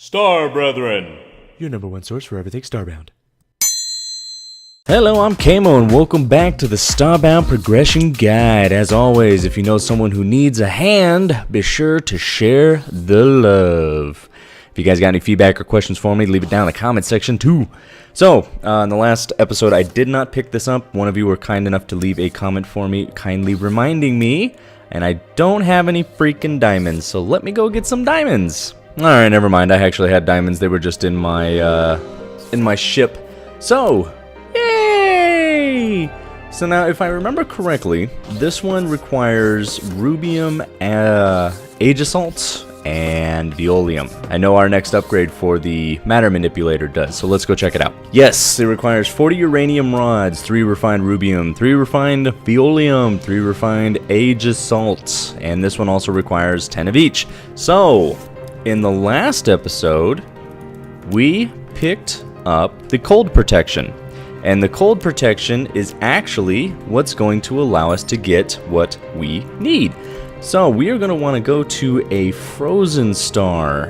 Star Brethren, your number one source for everything Starbound. Hello, I'm Kamo and welcome back to the Starbound Progression Guide. As always, if you know someone who needs a hand, be sure to share the love. If you guys got any feedback or questions for me, leave it down in the comment section too. So, in the last episode, I did not pick this up. One of you were kind enough to leave a comment for me, kindly reminding me, and I don't have any freaking diamonds, so let me go get some diamonds. Alright, never mind. I actually had diamonds. They were just in my ship. So, yay! So now, if I remember correctly, this one requires Rubium, Aegisalt, and Violium. I know our next upgrade for the Matter Manipulator does, so let's go check it out. Yes, it requires 40 uranium rods, 3 refined Rubium, 3 refined Violium, 3 refined Aegisalt, and this one also requires 10 of each. So, in the last episode, we picked up the cold protection. And the cold protection is actually what's going to allow us to get what we need. So we are going to want to go to a frozen star.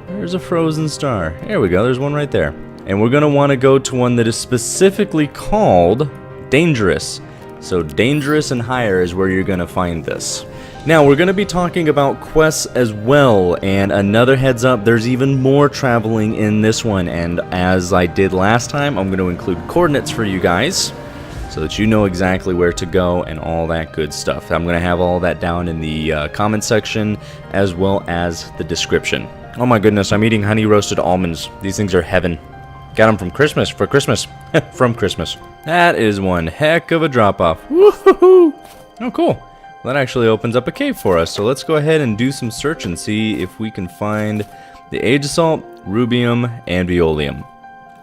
There's a frozen star. There we go. There's one right there. And we're going to want to go to one that is specifically called dangerous. So dangerous and higher is where you're going to find this. Now, we're going to be talking about quests as well, and another heads up, there's even more traveling in this one, and as I did last time, I'm going to include coordinates for you guys, so that you know exactly where to go and all that good stuff. I'm going to have all that down in the comment section, as well as the description. Oh my goodness, I'm eating honey roasted almonds. These things are heaven. Got them from Christmas, for Christmas. From Christmas. That is one heck of a drop-off. Woohoo! Oh, cool. That actually opens up a cave for us, so let's go ahead and do some search and see if we can find the Aegisalt, Rubium, and Violium.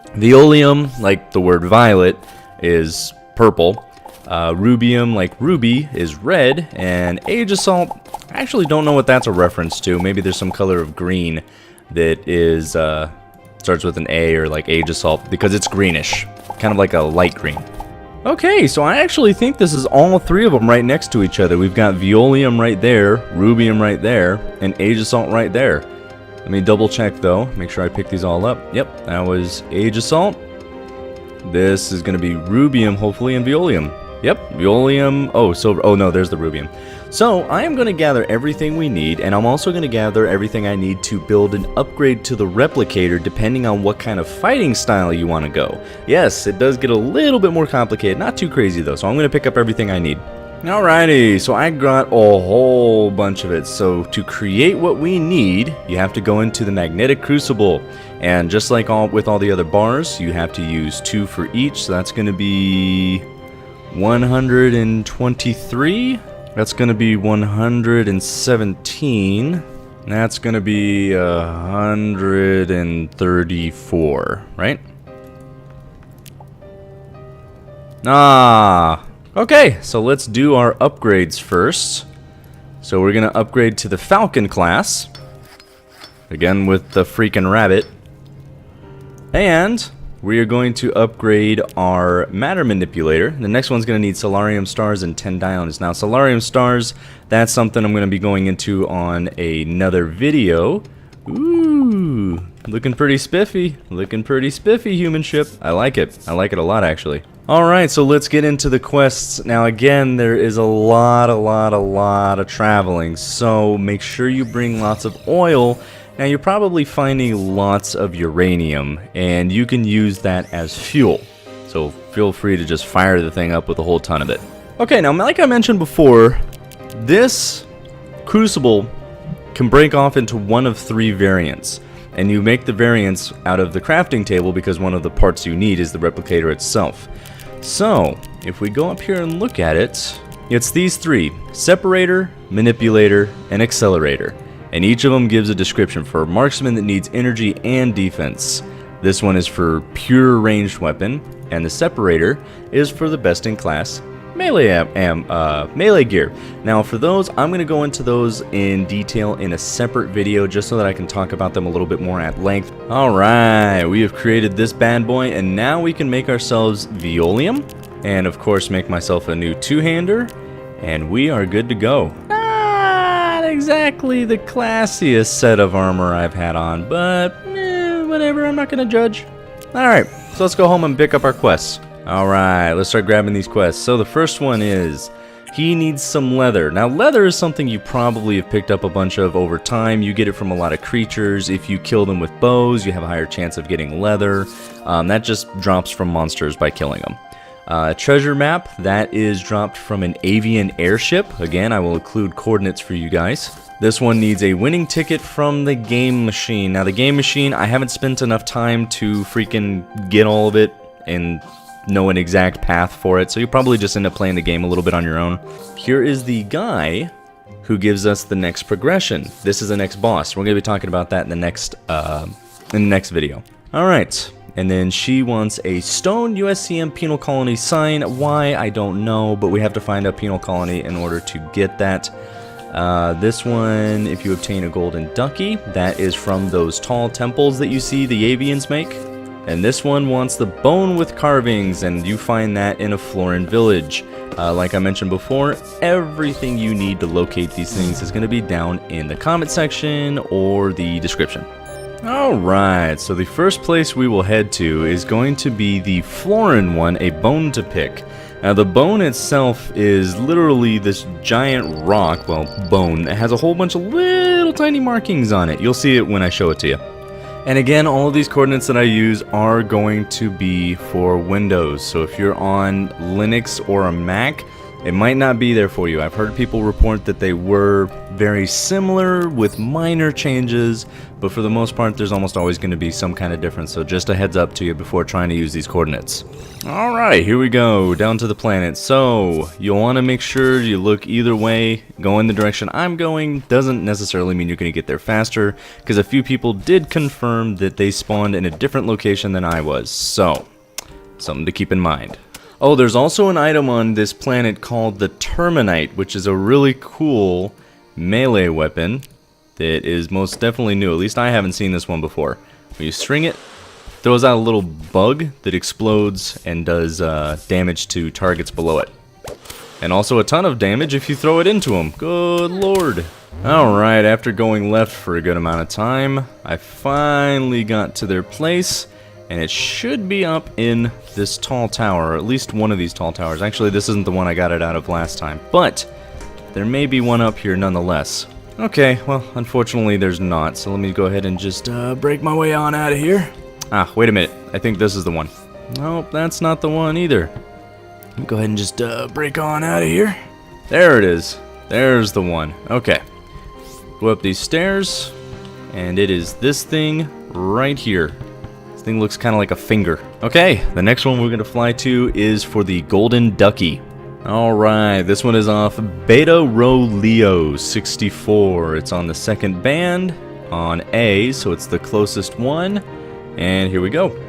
Violium, like the word violet, is purple. Rubium, like ruby, is red. And Aegisalt, I actually don't know what that's a reference to. Maybe there's some color of green that is, starts with an A, or like Aegisalt, because it's greenish. Kind of like a light green. Okay, so I actually think this is all three of them right next to each other. We've got Violium right there, Rubium right there, and Aegisalt right there. Let me double check though, make sure I pick these all up. Yep, that was Aegisalt. This is going to be Rubium, hopefully, and Violium. Yep, Violium. Oh, silver. Oh no, there's the Rubium. So I am going to gather everything we need, and I'm also going to gather everything I need to build an upgrade to the replicator depending on what kind of fighting style you want to go. Yes, it does get a little bit more complicated, not too crazy though, so I'm going to pick up everything I need. Alrighty, so I got a whole bunch of it. So to create what we need, you have to go into the magnetic crucible, and just like with all the other bars, you have to use 2 for each, so that's going to be 123. That's going to be 117. That's going to be 134, right? Okay, so let's do our upgrades first. So we're going to upgrade to the Falcon class. Again with the freaking rabbit. And we are going to upgrade our Matter Manipulator. The next one's going to need Solarium Stars and 10 Diamonds. Now, Solarium Stars, that's something I'm going to be going into on another video. Ooh, looking pretty spiffy. Looking pretty spiffy, human ship. I like it. I like it a lot, actually. Alright, so let's get into the quests. Now, again, there is a lot of traveling. So make sure you bring lots of oil. Now, you're probably finding lots of uranium, and you can use that as fuel. So feel free to just fire the thing up with a whole ton of it. Okay, now, like I mentioned before, this crucible can break off into one of 3 variants. And you make the variants out of the crafting table because one of the parts you need is the replicator itself. So, if we go up here and look at it, it's these 3: Separator, Manipulator, and Accelerator. And each of them gives a description for a marksman that needs energy and defense. This one is for pure ranged weapon, and the Separator is for the best in class melee gear. Now for those, I'm going to go into those in detail in a separate video just so that I can talk about them a little bit more at length. Alright, we have created this bad boy, and now we can make ourselves Violium, and of course make myself a new 2-hander, and we are good to go. exactly the classiest set of armor I've had on, but whatever, I'm not gonna judge. Alright, so let's go home and pick up our quests. Alright, let's start grabbing these quests. So the first one is, he needs some leather. Now leather is something you probably have picked up a bunch of over time. You get it from a lot of creatures. If you kill them with bows, you have a higher chance of getting leather. That just drops from monsters by killing them. Treasure map, that is dropped from an Avian Airship. Again, I will include coordinates for you guys. This one needs a winning ticket from the game machine. Now the game machine, I haven't spent enough time to freaking get all of it and know an exact path for it, so you'll probably just end up playing the game a little bit on your own. Here is the guy who gives us the next progression. This is the next boss. We're going to be talking about that in the next video. Alright, and then she wants a stone USCM penal colony sign. Why, I don't know, but we have to find a penal colony in order to get that. This one, if you obtain a golden ducky, that is from those tall temples that you see the avians make. And this one wants the bone with carvings, and you find that in a Floran Village. Like I mentioned before, everything you need to locate these things is going to be down in the comment section or the description. Alright, so the first place we will head to is going to be the Floran one, a bone to pick. Now the bone itself is literally this giant rock, well, bone, that has a whole bunch of little tiny markings on it. You'll see it when I show it to you. And again, all of these coordinates that I use are going to be for Windows. So if you're on Linux or a Mac, it might not be there for you. I've heard people report that they were very similar with minor changes, but for the most part, there's almost always going to be some kind of difference. So just a heads up to you before trying to use these coordinates. Alright, here we go, down to the planet. So, you'll want to make sure you look either way. Go in the direction I'm going doesn't necessarily mean you're going to get there faster, because a few people did confirm that they spawned in a different location than I was. So, something to keep in mind. Oh, there's also an item on this planet called the Terminite, which is a really cool melee weapon that is most definitely new. At least I haven't seen this one before. When you string it, throws out a little bug that explodes and does damage to targets below it. And also a ton of damage if you throw it into them. Good lord. Alright, after going left for a good amount of time, I finally got to their place. And it should be up in this tall tower, or at least one of these tall towers. Actually, this isn't the one I got it out of last time, but there may be one up here nonetheless. Okay, well, unfortunately there's not, so let me go ahead and just break my way on out of here. Ah, wait a minute, I think this is the one. Nope, that's not the one either. Let me go ahead and just break on out of here. There it is. There's the one. Okay. Go up these stairs, and it is this thing right here. Thing looks kind of like a finger. Okay, the next one we're going to fly to is for the Golden Ducky. Alright, this one is off Beta Rho Leo 64. It's on the second band on A, so it's the closest one. And here we go.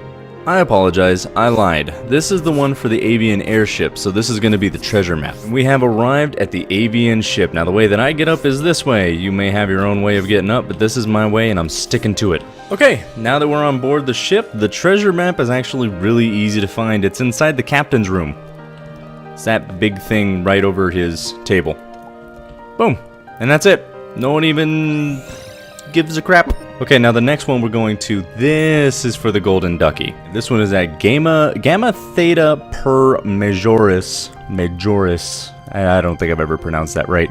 I apologize, I lied. This is the one for the Avian Airship, so this is going to be the treasure map. We have arrived at the Avian ship. Now the way that I get up is this way. You may have your own way of getting up, but this is my way and I'm sticking to it. Okay, now that we're on board the ship, the treasure map is actually really easy to find. It's inside the captain's room. It's that big thing right over his table. Boom, and that's it. No one even gives a crap. Okay, now the next one we're going to, this is for the Golden Ducky. This one is at Gamma Theta per Majoris. I don't think I've ever pronounced that right.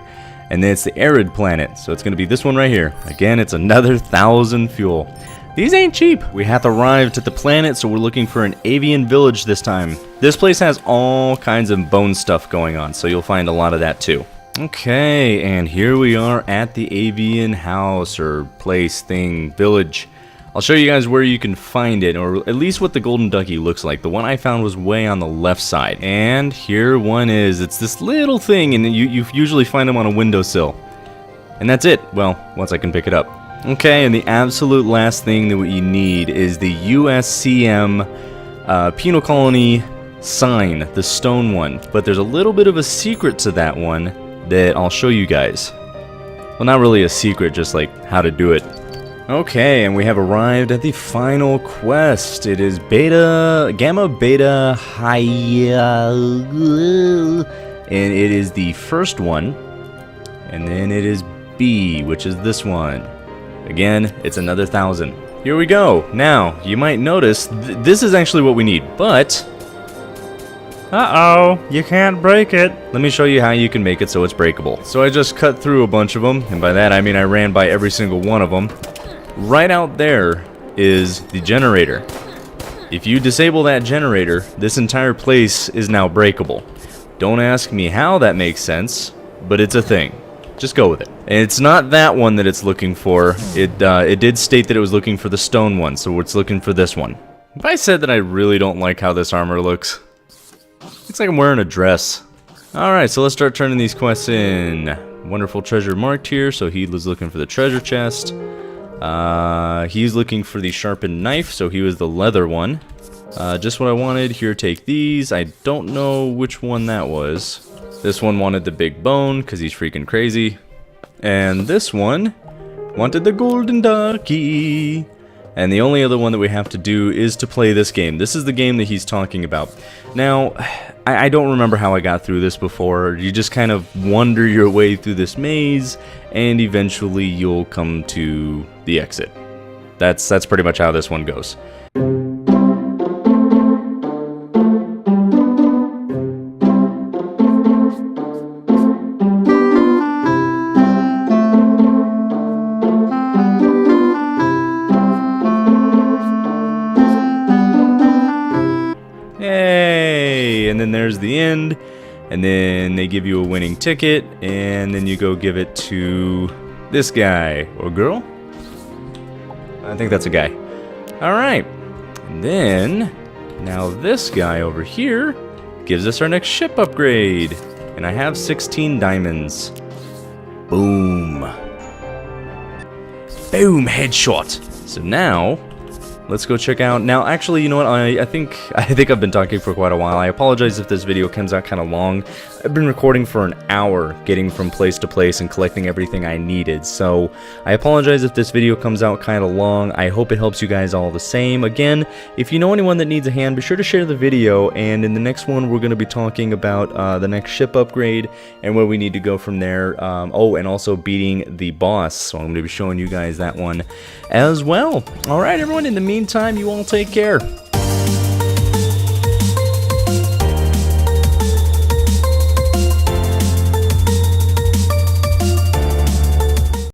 And then it's the arid planet, so it's going to be this one right here. Again, it's another 1,000 fuel. These ain't cheap. We have arrived at the planet, so we're looking for an Avian Village this time. This place has all kinds of bone stuff going on, so you'll find a lot of that too. Okay, and here we are at the Avian house, or place, thing, village. I'll show you guys where you can find it, or at least what the Golden Ducky looks like. The one I found was way on the left side. And here one is. It's this little thing, and you usually find them on a windowsill. And that's it. Well, once I can pick it up. Okay, and the absolute last thing that we need is the USCM Penal Colony sign, the stone one. But there's a little bit of a secret to that one that I'll show you guys. Well, not really a secret, just like how to do it. Okay, and we have arrived at the final quest. It is Gamma Beta and it is the first one. And then it is B, which is this one. Again, it's another 1,000. Here we go. Now, you might notice this is actually what we need, but uh-oh, you can't break it. Let me show you how you can make it so it's breakable. So I just cut through a bunch of them, and by that I mean I ran by every single one of them. Right out there is the generator. If you disable that generator, this entire place is now breakable. Don't ask me how that makes sense, but it's a thing. Just go with it. And it's not that one that it's looking for. It did state that it was looking for the stone one, so it's looking for this one. If I said that I really don't like how this armor looks, looks like I'm wearing a dress. Alright, so let's start turning these quests in. Wonderful treasure marked here, so he was looking for the treasure chest. He's looking for the sharpened knife, so he was the leather one. Just what I wanted. Here, take these. I don't know which one that was. This one wanted the big bone, because he's freaking crazy. And this one wanted the golden Ducky. And the only other one that we have to do is to play this game. This is the game that he's talking about. Now, I don't remember how I got through this before. You just kind of wander your way through this maze, and eventually you'll come to the exit. That's pretty much how this one goes. And then there's the end, and then they give you a winning ticket, and then you go give it to this guy or girl. I think that's a guy. Alright, and then now this guy over here gives us our next ship upgrade, and I have 16 diamonds. Boom. Boom, headshot. So now let's go check out. Now, actually, you know what? I think I've been talking for quite a while. I apologize if this video comes out kind of long. I've been recording for an hour, getting from place to place and collecting everything I needed. So I apologize if this video comes out kind of long. I hope it helps you guys all the same. Again, if you know anyone that needs a hand, be sure to share the video. And in the next one, we're going to be talking about the next ship upgrade and where we need to go from there. Oh, and also beating the boss. So I'm going to be showing you guys that one as well. All right, everyone. In the meantime, you all take care.